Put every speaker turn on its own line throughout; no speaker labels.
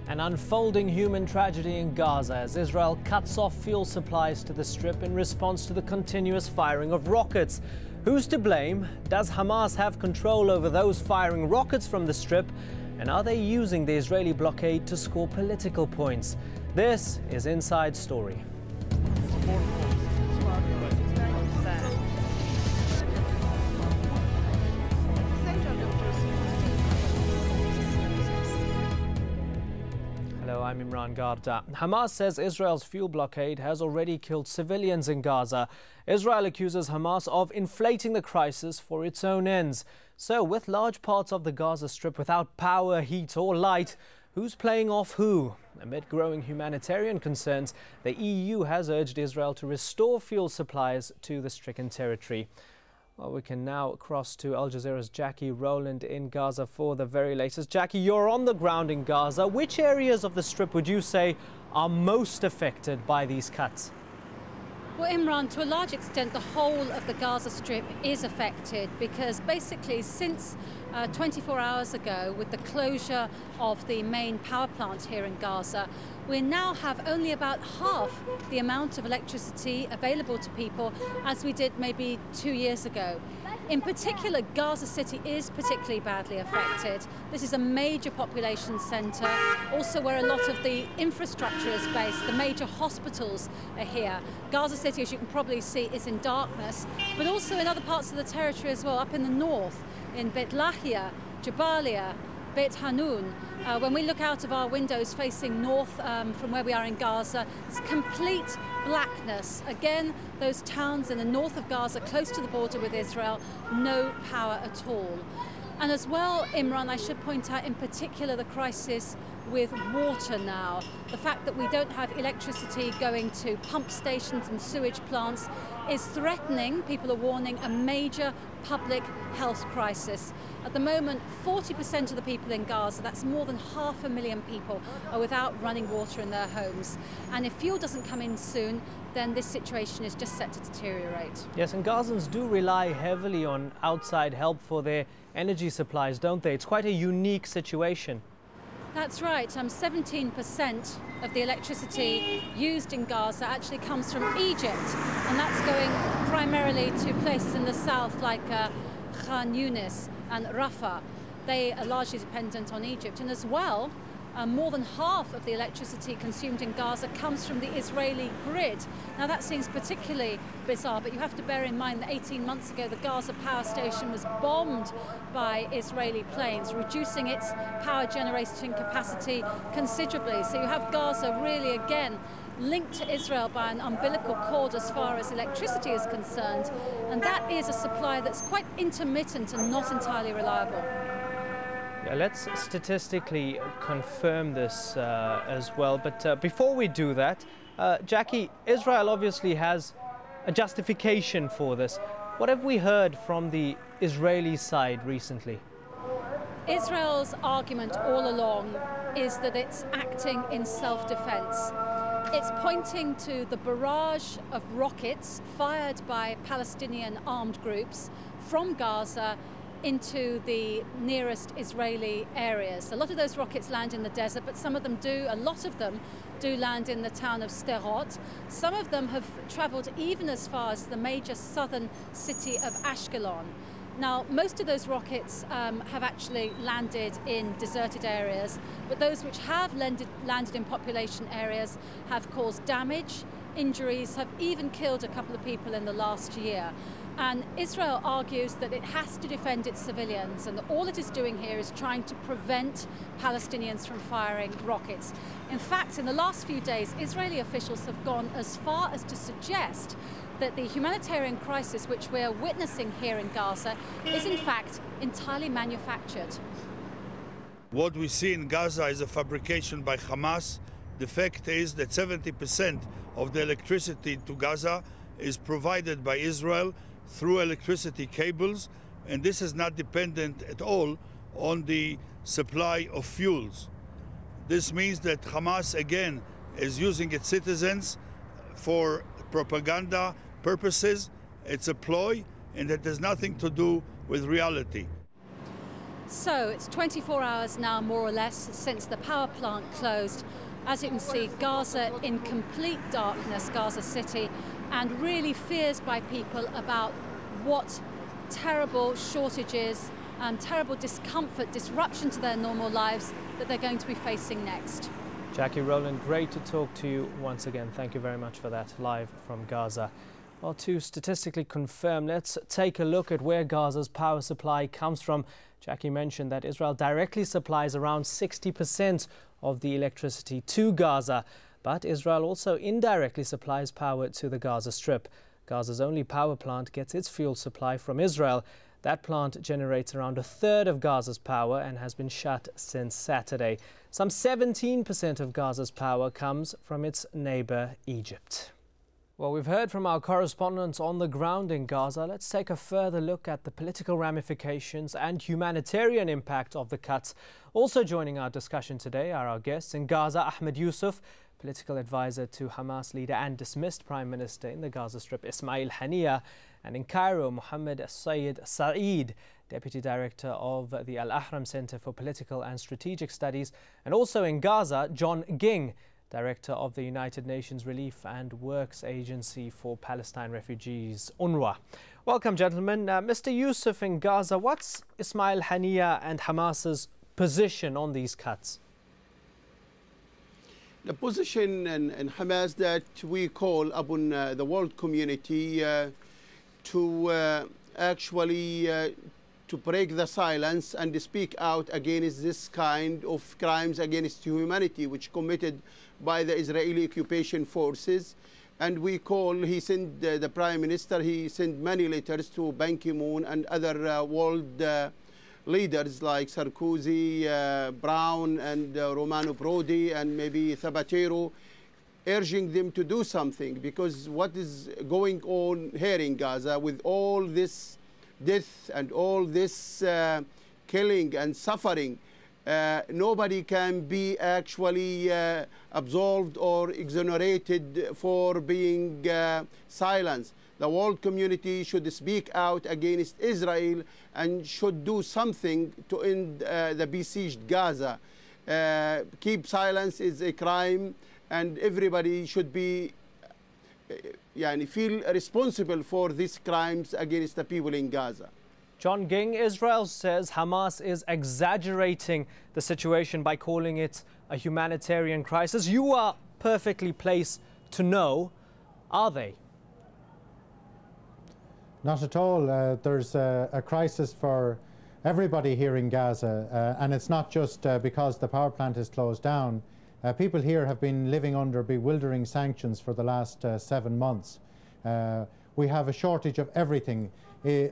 An unfolding human tragedy in Gaza as Israel cuts off fuel supplies to the Strip in response to the continuous firing of rockets. Who's to blame? Does Hamas have control over those firing rockets from the Strip? And are they using the Israeli blockade to score political points? This is Inside Story. I'm Imran Garda. Hamas says Israel's fuel blockade has already killed civilians in Gaza. Israel accuses Hamas of inflating the crisis for its own ends. So, with large parts of the Gaza Strip without power, heat or light, who's playing off who? Amid growing humanitarian concerns, the EU has urged Israel to restore fuel supplies to the stricken territory. Well, we can now cross to Al Jazeera's Jackie Rowland in Gaza for the very latest. Jackie, you're on the ground in Gaza. Which areas of the Strip would you say are most affected by these cuts?
Well, Imran, to a large extent, the whole of the Gaza Strip is affected because basically since 24 hours ago, with the closure of the main power plant here in Gaza, we now have only about half the amount of electricity available to people as we did maybe 2 years ago. In particular, Gaza City is particularly badly affected. This is a major population centre, also where a lot of the infrastructure is based. The major hospitals are here. Gaza City, as you can probably see, is in darkness, but also in other parts of the territory as well, up in the north, in Beit Lahia, Jabalia, Beit Hanun. When we look out of our windows facing north from where we are in Gaza, it's complete blackness. Again, those towns in the north of Gaza, close to the border with Israel, no power at all. And as well, Imran, I should point out in particular the crisis with water now. The fact that we don't have electricity going to pump stations and sewage plants is threatening, people are warning, a major public health crisis. At the moment, 40% of the people in Gaza, that's more than 500,000 people, are without running water in their homes. And if fuel doesn't come in soon, then this situation is just set to deteriorate.
Yes, and Gazans do rely heavily on outside help for their energy supplies, don't they? It's quite a unique situation.
That's right. 17% of the electricity used in Gaza actually comes from Egypt, and that's going primarily to places in the south like Khan Yunis and Rafah. They are largely dependent on Egypt, and as well, more than half of the electricity consumed in Gaza comes from the Israeli grid. Now that seems particularly bizarre, but you have to bear in mind that 18 months ago the Gaza power station was bombed by Israeli planes, reducing its power generating capacity considerably. So you have Gaza really again linked to Israel by an umbilical cord as far as electricity is concerned, and that is a supply that's quite intermittent and not entirely reliable.
Yeah, let's statistically confirm this as well. But before we do that, Jackie, Israel obviously has a justification for this. What have we heard from the Israeli side recently?
Israel's argument all along is that it's acting in self-defense. It's pointing to the barrage of rockets fired by Palestinian armed groups from Gaza into the nearest Israeli areas. A lot of those rockets land in the desert, but some of them do, a lot of them do land in the town of Sderot. Some of them have traveled even as far as the major southern city of Ashkelon. Now, most of those rockets have actually landed in deserted areas, but those which have landed in population areas have caused damage, injuries, have even killed a couple of people in the last year. And Israel argues that it has to defend its civilians, and that all it is doing here is trying to prevent Palestinians from firing rockets. In fact, in the last few days, Israeli officials have gone as far as to suggest that the humanitarian crisis which we're witnessing here in Gaza is in fact entirely manufactured.
What we see in Gaza is a fabrication by Hamas. The fact is that 70% of the electricity to Gaza is provided by Israel through electricity cables, and this is not dependent at all on the supply of fuels. This means that Hamas again is using its citizens for propaganda purposes. It's a ploy, and it has nothing to do with reality.
So it's 24 hours now, more or less, since the power plant closed. As you can see, Gaza in complete darkness, Gaza City, and really fears by people about what terrible shortages, terrible discomfort, disruption to their normal lives that they're going to be facing next.
Jackie Rowland, great to talk to you once again. Thank you very much for that, live from Gaza. Well, to statistically confirm, let's take a look at where Gaza's power supply comes from. Jackie mentioned that Israel directly supplies around 60% of the electricity to Gaza, but Israel also indirectly supplies power to the Gaza Strip. Gaza's only power plant gets its fuel supply from Israel. That plant generates around a third of Gaza's power and has been shut since Saturday. Some 17% of Gaza's power comes from its neighbour, Egypt. Well, we've heard from our correspondents on the ground in Gaza. Let's take a further look at the political ramifications and humanitarian impact of the cuts. Also joining our discussion today are our guests in Gaza, Ahmed Yusuf, political advisor to Hamas leader and dismissed Prime Minister in the Gaza Strip, Ismail Haniyeh, and in Cairo, Mohammed Sayyid Saeed, Deputy Director of the Al-Ahram Center for Political and Strategic Studies, and also in Gaza, John Ging, Director of the United Nations Relief and Works Agency for Palestine Refugees, UNRWA. Welcome, gentlemen. Mr. Yusuf, in Gaza, what's Ismail Haniyeh and Hamas's position on these cuts?
The position in Hamas that we call upon the world community to actually to break the silence and speak out against this kind of crimes against humanity which committed by the Israeli occupation forces. And we call, he sent the Prime Minister, he sent many letters to Ban Ki-moon and other world leaders like Sarkozy, Brown and Romano Prodi and maybe Zapatero, urging them to do something, because what is going on here in Gaza with all this death and all this killing and suffering, nobody can be actually absolved or exonerated for being silenced. The world community should speak out against Israel and should do something to end the besieged Gaza. Keep silence is a crime, and everybody should be feel responsible for these crimes against the people in Gaza.
John Ging, Israel says Hamas is exaggerating the situation by calling it a humanitarian crisis. You are perfectly placed to know, are they?
Not at all. There's a crisis for everybody here in Gaza, and it's not just because the power plant is closed down. People here have been living under bewildering sanctions for the last 7 months. We have a shortage of everything.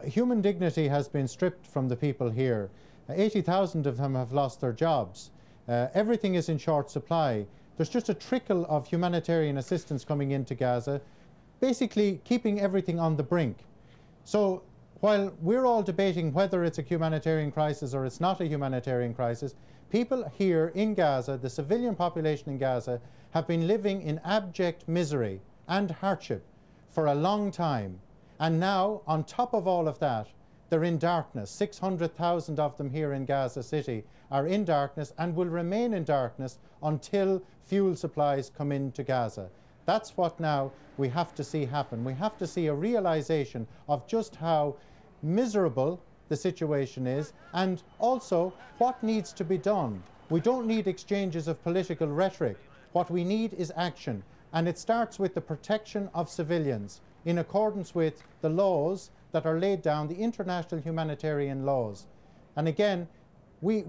Human dignity has been stripped from the people here. 80,000 of them have lost their jobs. Everything is in short supply. There's just a trickle of humanitarian assistance coming into Gaza, basically keeping everything on the brink. So while we're all debating whether it's a humanitarian crisis or it's not a humanitarian crisis, people here in Gaza, the civilian population in Gaza, have been living in abject misery and hardship for a long time. And now, on top of all of that, they're in darkness. 600,000 of them here in Gaza City are in darkness and will remain in darkness until fuel supplies come into Gaza. That's what now we have to see happen. We have to see a realization of just how miserable the situation is, and also what needs to be done. We don't need exchanges of political rhetoric. What we need is action, and it starts with the protection of civilians in accordance with the laws that are laid down, the international humanitarian laws. And again, we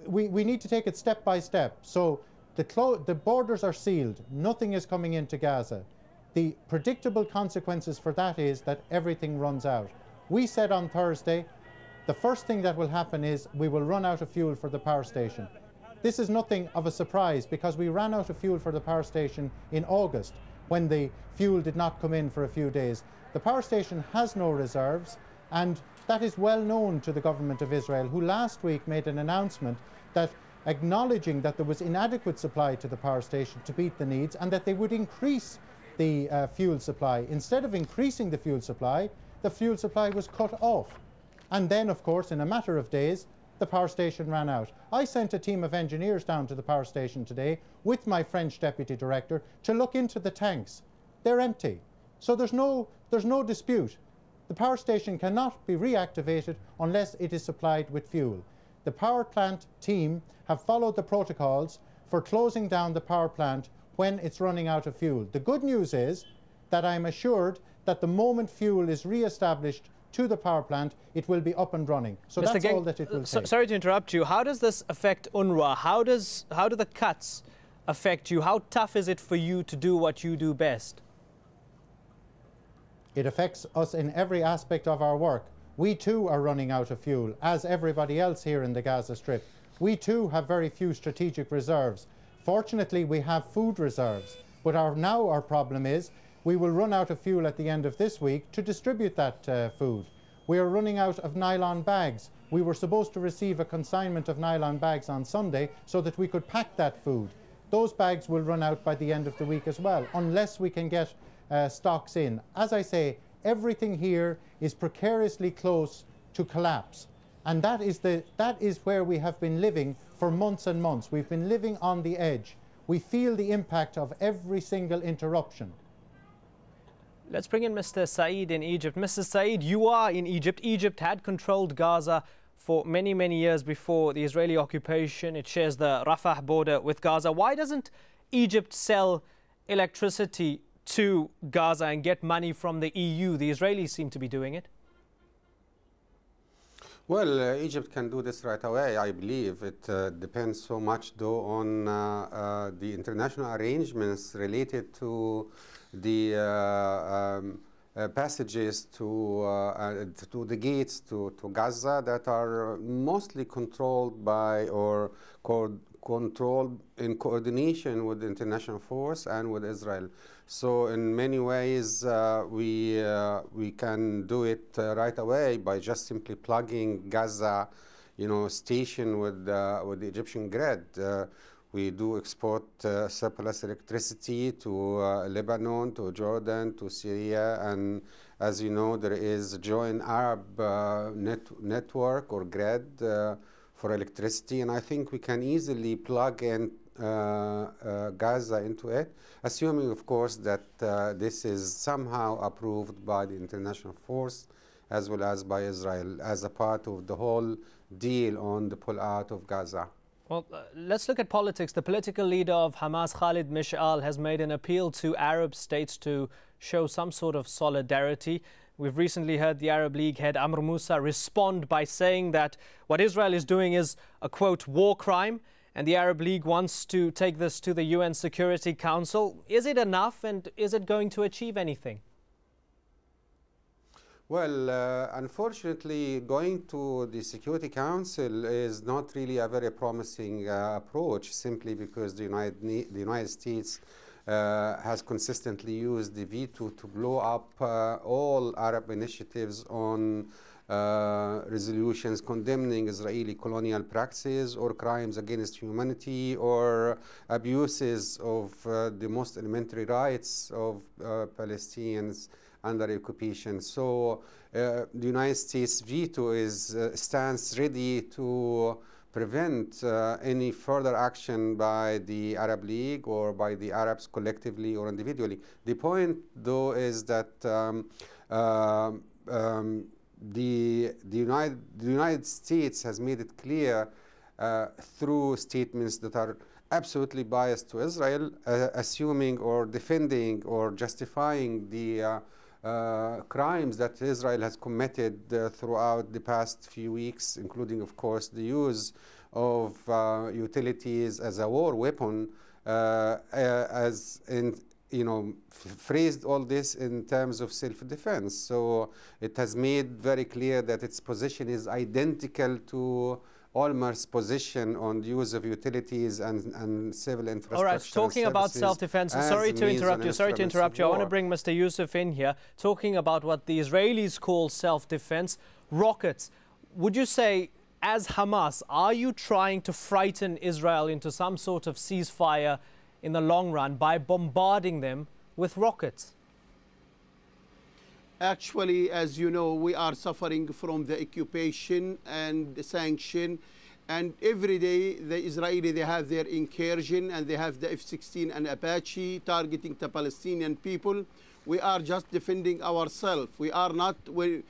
need to take it step by step. So the borders are sealed. Nothing is coming into Gaza. The predictable consequences for that is that everything runs out. We said on Thursday, the first thing that will happen is we will run out of fuel for the power station. This is nothing of a surprise, because we ran out of fuel for the power station in August when the fuel did not come in for a few days. The power station has no reserves, and that is well known to the government of Israel, who last week made an announcement that acknowledging that there was inadequate supply to the power station to meet the needs, and that they would increase the fuel supply. Instead of increasing the fuel supply was cut off. And then, of course, in a matter of days, the power station ran out. I sent a team of engineers down to the power station today with my French deputy director to look into the tanks. They're empty. So there's no dispute. The power station cannot be reactivated unless it is supplied with fuel. The power plant team have followed the protocols for closing down the power plant when it's running out of fuel. The good news is that I'm assured that the moment fuel is re-established to the power plant, it will be up and running. So
Mr.
that's all that it will take.
Sorry to interrupt you. How does this affect UNRWA? How do the cuts affect you? How tough is it for you to do what you do best?
It affects us in every aspect of our work. We too are running out of fuel, as everybody else here in the Gaza Strip. We too have very few strategic reserves. Fortunately, we have food reserves, but now our problem is we will run out of fuel at the end of this week to distribute that food. We are running out of nylon bags. We were supposed to receive a consignment of nylon bags on Sunday so that we could pack that food. Those bags will run out by the end of the week as well, unless we can get stocks in. As I say, everything here is precariously close to collapse. And that is where we have been living for months and months. We've been living on the edge. We feel the impact of every single interruption.
Let's bring in Mr. Saeed in Egypt. Mr. Saeed, you are in Egypt. Egypt had controlled Gaza for many, many years before the Israeli occupation. It shares the Rafah border with Gaza. Why doesn't Egypt sell electricity to Gaza and get money from the EU? The Israelis seem to be doing it.
Well, Egypt can do this right away, I believe. It depends so much, though, on the international arrangements related to the passages to the gates to Gaza that are mostly controlled by or controlled in coordination with the international force and with Israel. So in many ways, we can do it right away by just simply plugging Gaza, station with the Egyptian grid. We do export surplus electricity to Lebanon, to Jordan, to Syria, and as you know, there is a joint Arab network or grid for electricity, and I think we can easily plug in Gaza into it, assuming, of course, that this is somehow approved by the international force as well as by Israel as a part of the whole deal on the pull-out of Gaza.
Well, let's look at politics. The political leader of Hamas, Khalid Mish'al, has made an appeal to Arab states to show some sort of solidarity. We've recently heard the Arab League head Amr Moussa respond by saying that what Israel is doing is a, quote, war crime, and the Arab League wants to take this to the UN Security Council. Is it enough, and is it going to achieve anything?
Well, unfortunately, going to the Security Council is not really a very promising approach, simply because the United States has consistently used the veto to blow up all Arab initiatives on resolutions condemning Israeli colonial practices or crimes against humanity or abuses of the most elementary rights of Palestinians under occupation. So the United States veto stands ready to prevent any further action by the Arab League or by the Arabs collectively or individually. The point, though, is that the United States has made it clear through statements that are absolutely biased to Israel, assuming or defending or justifying the crimes that Israel has committed throughout the past few weeks, including, of course, the use of utilities as a war weapon, phrased all this in terms of self-defense. So it has made very clear that its position is identical to Olmer's position on the use of utilities and civil infrastructure.
All right, talking about self-defense, and sorry to interrupt you. I want to bring Mr. Yusuf in here. Talking about what the Israelis call self-defense, rockets. Would you say, as Hamas, are you trying to frighten Israel into some sort of ceasefire in the long run by bombarding them with rockets?
Actually, as you know, we are suffering from the occupation and the sanction. And every day, the Israeli, they have their incursion, and they have the F-16 and Apache targeting the Palestinian people. We are just defending ourselves. We are not, when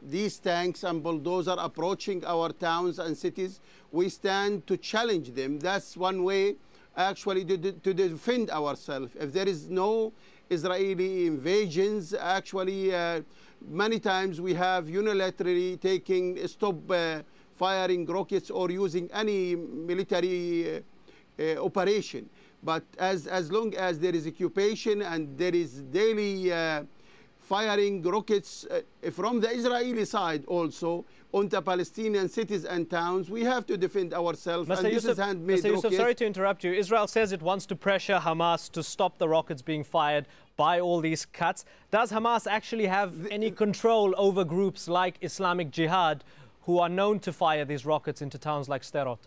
these tanks and bulldozers are approaching our towns and cities, we stand to challenge them. That's one way actually to defend ourselves. If there is no Israeli invasions, actually many times we have unilaterally taking stop firing rockets or using any military operation. But as long as there is occupation and there is daily firing rockets from the Israeli side also on the Palestinian cities and towns, we have to defend ourselves.
Mr.
And
Yusuf,
this is handmade
Mr. Yusuf,
rockets.
sorry to interrupt you. Israel says it wants to pressure Hamas to stop the rockets being fired by all these cuts. Does Hamas actually have any control over groups like Islamic Jihad, who are known to fire these rockets into towns like Sderot?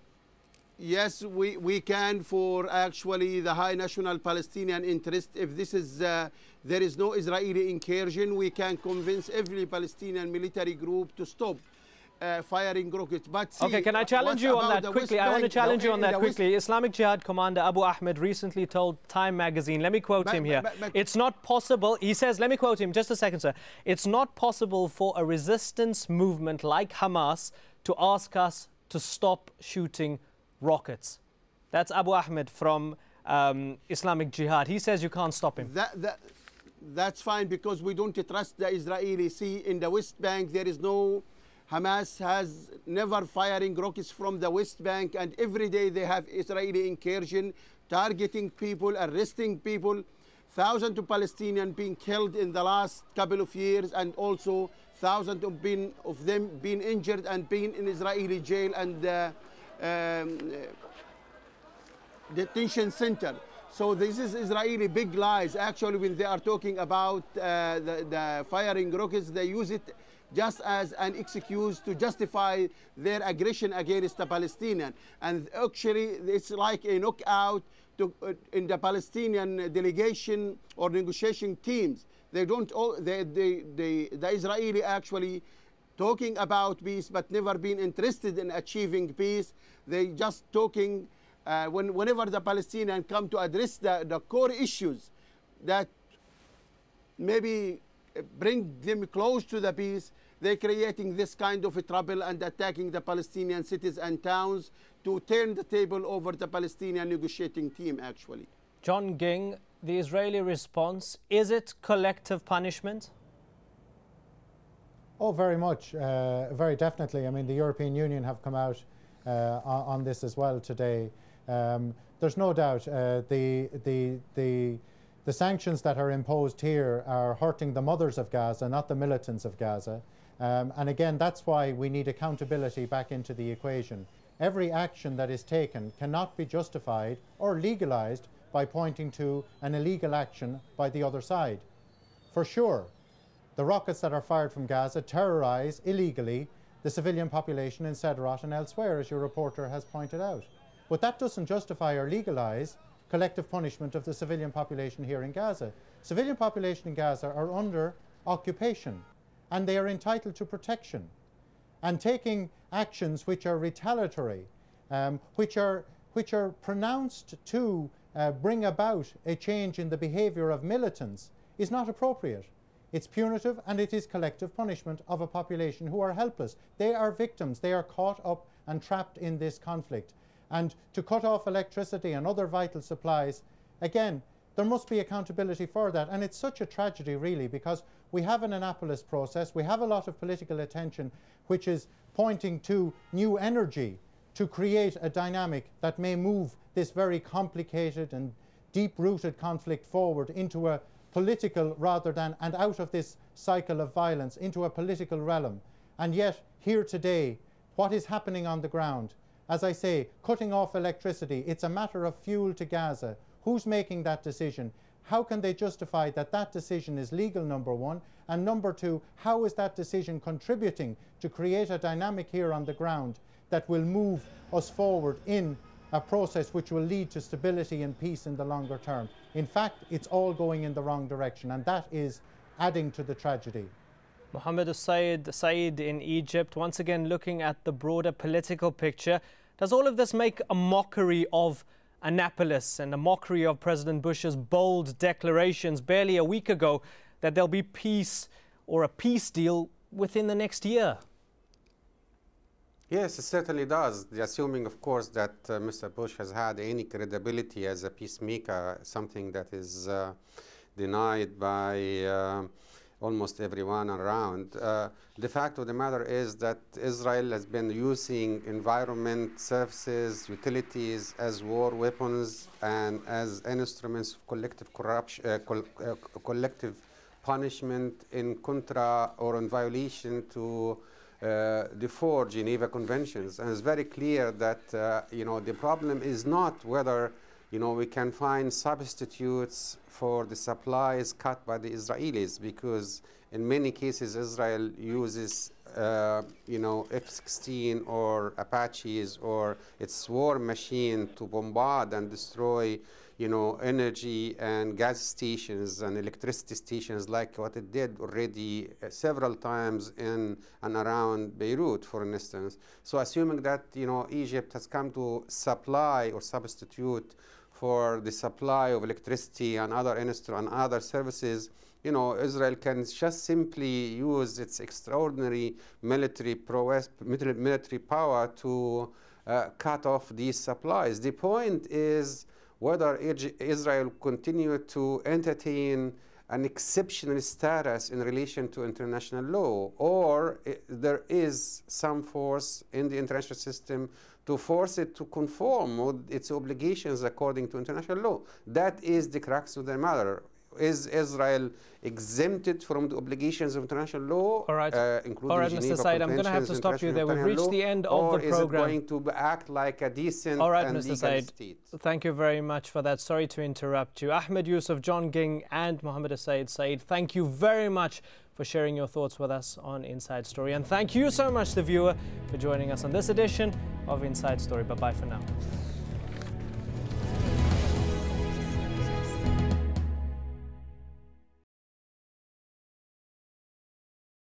Yes, we can, for actually the high national Palestinian interest. If this is there is no Israeli incursion, we can convince every Palestinian military group to stop firing rockets. But see,
okay, can I challenge you on that quickly? I want to challenge you on that quickly. Islamic Jihad commander Abu Ahmed recently told Time magazine, let me quote him here, it's not possible, he says, let me quote him, just a second, sir. It's not possible for a resistance movement like Hamas to ask us to stop shooting rockets. That's Abu Ahmed from Islamic Jihad. He says you can't stop him.
That's fine, because we don't trust the Israeli. See, in the West Bank, there is no, Hamas has never firing rockets from the West Bank, and every day they have Israeli incursion, targeting people, arresting people. Thousands of Palestinians being killed in the last couple of years, and also thousands of them being injured and being in Israeli jail and detention center. So this is Israeli big lies. Actually, when they are talking about the firing rockets, they use it just as an excuse to justify their aggression against the Palestinian. And actually, it's like a knockout in the Palestinian delegation or negotiation teams. They don't, the Israeli actually talking about peace, but never been interested in achieving peace. They just talking whenever the Palestinians come to address the core issues that maybe bring them close to the peace, they're creating this kind of a trouble and attacking the Palestinian cities and towns to turn the table over the Palestinian negotiating team, actually.
John Ging, the Israeli response, is it collective punishment?
Oh, very much, very definitely. I mean, the European Union have come out on this as well today. There's no doubt the sanctions that are imposed here are hurting the mothers of Gaza, not the militants of Gaza. And again, that's why we need accountability back into the equation. Every action that is taken cannot be justified or legalized by pointing to an illegal action by the other side. For sure, the rockets that are fired from Gaza terrorize illegally the civilian population in Sderot and elsewhere, as your reporter has pointed out. But that doesn't justify or legalize collective punishment of the civilian population here in Gaza. Civilian population in Gaza are under occupation, and they are entitled to protection. And taking actions which are retaliatory, which are pronounced to bring about a change in the behavior of militants, is not appropriate. It's punitive, and it is collective punishment of a population who are helpless. They are victims. They are caught up and trapped in this conflict. And to cut off electricity and other vital supplies, again, there must be accountability for that. And it's such a tragedy, really, because we have an Annapolis process. We have a lot of political attention which is pointing to new energy to create a dynamic that may move this very complicated and deep-rooted conflict forward into a political rather than, and out of this cycle of violence, into a political realm. And yet, here today, what is happening on the ground? As I say, cutting off electricity, it's a matter of fuel to Gaza. Who's making that decision? How can they justify that that decision is legal, number one? And number two, how is that decision contributing to create a dynamic here on the ground that will move us forward in a process which will lead to stability and peace in the longer term? In fact, it's all going in the wrong direction, and that is adding to the tragedy.
Mohammed Saeed in Egypt, once again looking at the broader political picture. Does all of this make a mockery of Annapolis and a mockery of President Bush's bold declarations barely a week ago that there'll be peace or a peace deal within the next year?
Yes, it certainly does. Assuming, of course, that Mr. Bush has had any credibility as a peacemaker, something that is denied by almost everyone around. The fact of the matter is that Israel has been using environment, services, utilities as war weapons and as instruments of collective corruption, collective punishment in contra or in violation to the four Geneva Conventions. And it's very clear that you know, the problem is not whether we can find substitutes for the supplies cut by the Israelis, because in many cases Israel uses F-16 or Apaches or its war machine to bombard and destroy energy and gas stations and electricity stations, like what it did already several times in and around Beirut, for instance. So assuming that Egypt has come to supply or substitute for the supply of electricity and other services, Israel can just simply use its extraordinary military prowess, military power to cut off these supplies. The point is whether Israel continue to entertain an exceptional status in relation to international law, or there is some force in the international system to force it to conform with its obligations according to international law. That is the crux of the matter. Is Israel exempted from the obligations of international law,
all right.
including
all right,
Geneva
Mr. Said, I'm going to have to stop you there. We've reached the end of the program.
Or is it going to act like a decent and
Mr.
legal
Said,
state?
Thank you very much for that. Sorry to interrupt you. Ahmed Yusuf, John Ging and Mohammed Said, thank you very much for sharing your thoughts with us on Inside Story. And thank you so much, the viewer, for joining us on this edition of Inside Story. Bye-bye for now.